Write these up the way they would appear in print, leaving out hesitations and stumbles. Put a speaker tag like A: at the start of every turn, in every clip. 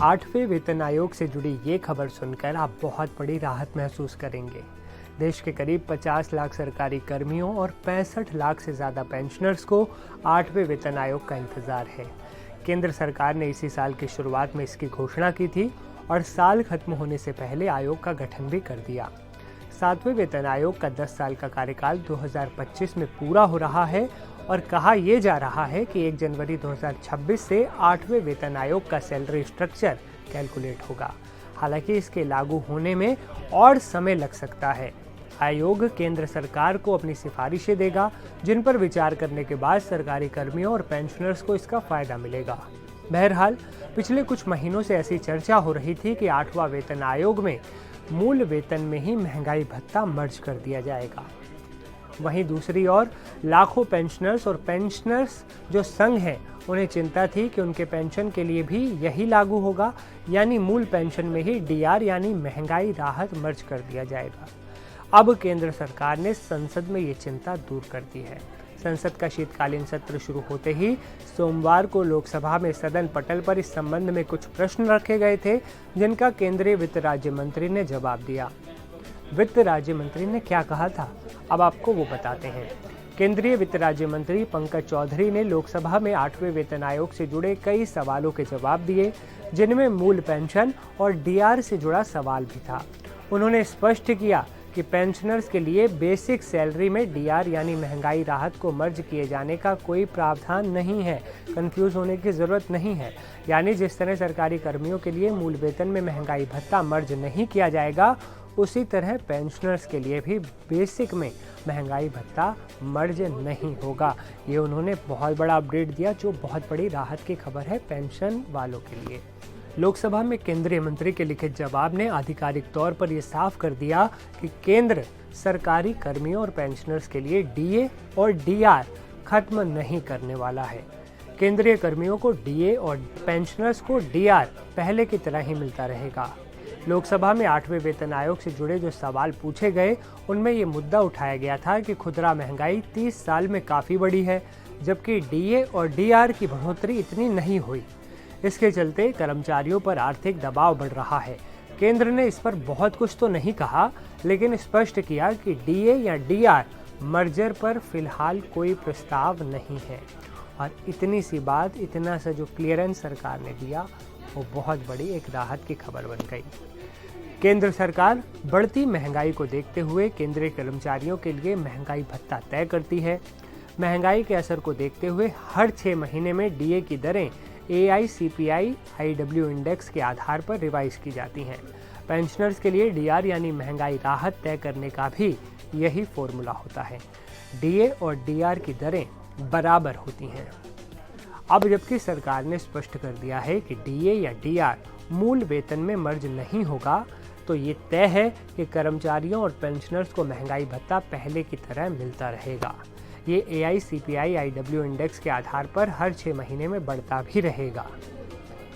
A: 8वें वेतन आयोग से जुड़ी ये खबर सुनकर आप बहुत बड़ी राहत महसूस करेंगे। देश के करीब 50 लाख सरकारी कर्मियों और 65 लाख से ज़्यादा पेंशनर्स को 8वें वेतन आयोग का इंतज़ार है। केंद्र सरकार ने इसी साल की शुरुआत में इसकी घोषणा की थी और साल खत्म होने से पहले आयोग का गठन भी कर दिया। 7वें वेतन आयोग का 10 साल का कार्यकाल 2025 में पूरा हो रहा है और कहा यह जा रहा है कि 1 जनवरी 2026 से 8वें वेतन आयोग का सैलरी स्ट्रक्चर कैलकुलेट होगा। हालांकि इसके लागू होने में और समय लग सकता है। आयोग केंद्र सरकार को अपनी सिफारिशें देगा, जिन पर विचार करने के बाद सरकारी कर्मियों और पेंशनर्स को इसका फायदा मिलेगा। बहरहाल पिछले कुछ महीनों से ऐसी चर्चा हो रही थी कि 8वां वेतन आयोग में मूल वेतन में ही महंगाई भत्ता मर्ज कर दिया जाएगा। वहीं दूसरी ओर लाखों पेंशनर्स और पेंशनर्स जो संघ हैं, उन्हें चिंता थी कि उनके पेंशन के लिए भी यही लागू होगा, यानी मूल पेंशन में ही डीआर यानी महंगाई राहत मर्ज कर दिया जाएगा। अब केंद्र सरकार ने संसद में ये चिंता दूर कर दी है। संसद का शीतकालीन सत्र शुरू होते ही सोमवार को लोकसभा में सदन पटल पर इस संबंध में कुछ प्रश्न रखे गए थे, जिनका केंद्रीय वित्त राज्य मंत्री ने जवाब दिया। वित्त राज्य मंत्री ने क्या कहा था, अब आपको वो बताते हैं। केंद्रीय वित्त राज्य मंत्री पंकज चौधरी ने लोकसभा में 8वें वेतन आयोग से जुड़े कई सवालों के जवाब दिए, जिनमें मूल पेंशन और डीआर से जुड़ा सवाल भी था। उन्होंने स्पष्ट किया कि पेंशनर्स के लिए बेसिक सैलरी में डीआर यानी महंगाई राहत को मर्ज किए जाने का कोई प्रावधान नहीं है। कंफ्यूज होने की ज़रूरत नहीं है। यानी जिस तरह सरकारी कर्मियों के लिए मूल वेतन में महंगाई भत्ता मर्ज नहीं किया जाएगा, उसी तरह पेंशनर्स के लिए भी बेसिक में महंगाई भत्ता मर्ज नहीं होगा। ये उन्होंने बहुत बड़ा अपडेट दिया, जो बहुत बड़ी राहत की खबर है पेंशन वालों के लिए। लोकसभा में केंद्रीय मंत्री के लिखित जवाब ने आधिकारिक तौर पर यह साफ कर दिया कि केंद्र सरकारी कर्मियों और पेंशनर्स के लिए डीए और डीआर खत्म नहीं करने वाला है। केंद्रीय कर्मियों को डीए और पेंशनर्स को डीआर पहले की तरह ही मिलता रहेगा। लोकसभा में 8वें वेतन आयोग से जुड़े जो सवाल पूछे गए, उनमें ये मुद्दा उठाया गया था कि खुदरा महंगाई 30 साल में काफ़ी बढ़ी है, जबकि डीए और डीआर की बढ़ोतरी इतनी नहीं हुई। इसके चलते कर्मचारियों पर आर्थिक दबाव बढ़ रहा है। केंद्र ने इस पर बहुत कुछ तो नहीं कहा, लेकिन स्पष्ट किया कि डीए या डीआर मर्जर पर फिलहाल कोई प्रस्ताव नहीं है। और इतनी सी बात, इतना सा जो क्लियरेंस सरकार ने दिया, वो बहुत बड़ी एक राहत की खबर बन गई। केंद्र सरकार बढ़ती महंगाई को देखते हुए केंद्रीय कर्मचारियों के लिए महंगाई भत्ता तय करती है। महंगाई के असर को देखते हुए हर 6 महीने में डीए की दरें AICPI IW इंडेक्स के आधार पर रिवाइज की जाती हैं। पेंशनर्स के लिए डीआर यानी महंगाई राहत तय करने का भी यही फॉर्मूला होता है। डीए और डीआर की दरें बराबर होती हैं। अब जबकि सरकार ने स्पष्ट कर दिया है कि डीए या डीआर मूल वेतन में मर्ज नहीं होगा, तो ये तय है कि कर्मचारियों और पेंशनर्स को महंगाई भत्ता पहले की तरह मिलता रहेगा। ये AICPI IW इंडेक्स के आधार पर हर 6 महीने में बढ़ता भी रहेगा।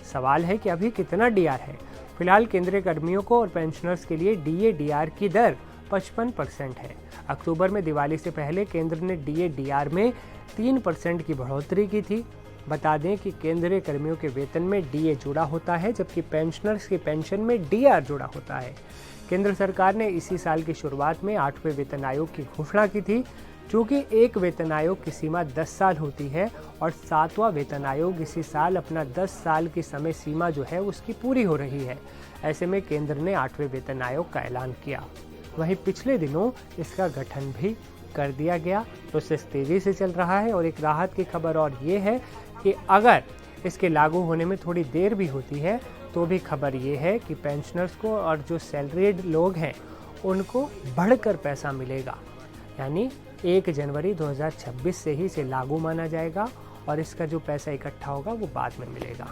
A: सवाल है कि अभी कितना डीआर है। फिलहाल केंद्रीय कर्मियों को और पेंशनर्स के लिए डीए डीआर की दर 55% है। अक्टूबर में दिवाली से पहले केंद्र ने डीए डीआर में 3% की बढ़ोतरी की थी। बता दें कि केंद्रीय कर्मियों के वेतन में डीए जुड़ा होता है, जबकि पेंशनर्स की पेंशन में डीआर जुड़ा होता है। केंद्र सरकार ने इसी साल की शुरुआत में 8वें वेतन आयोग की घोषणा की थी। चूँकि एक वेतन आयोग की सीमा 10 साल होती है और 7वां वेतन आयोग इसी साल अपना 10 साल की समय सीमा जो है उसकी पूरी हो रही है, ऐसे में केंद्र ने 8वें वेतन आयोग का ऐलान किया। वहीं पिछले दिनों इसका गठन भी कर दिया गया। प्रोसेस तेज़ी से चल रहा है और एक राहत की खबर और ये है कि अगर इसके लागू होने में थोड़ी देर भी होती है, तो भी खबर ये है कि पेंशनर्स को और जो सैलरीड लोग हैं उनको बढ़कर पैसा मिलेगा। यानी 1 जनवरी 2026 से ही इसे लागू माना जाएगा और इसका जो पैसा इकट्ठा होगा वो बाद में मिलेगा।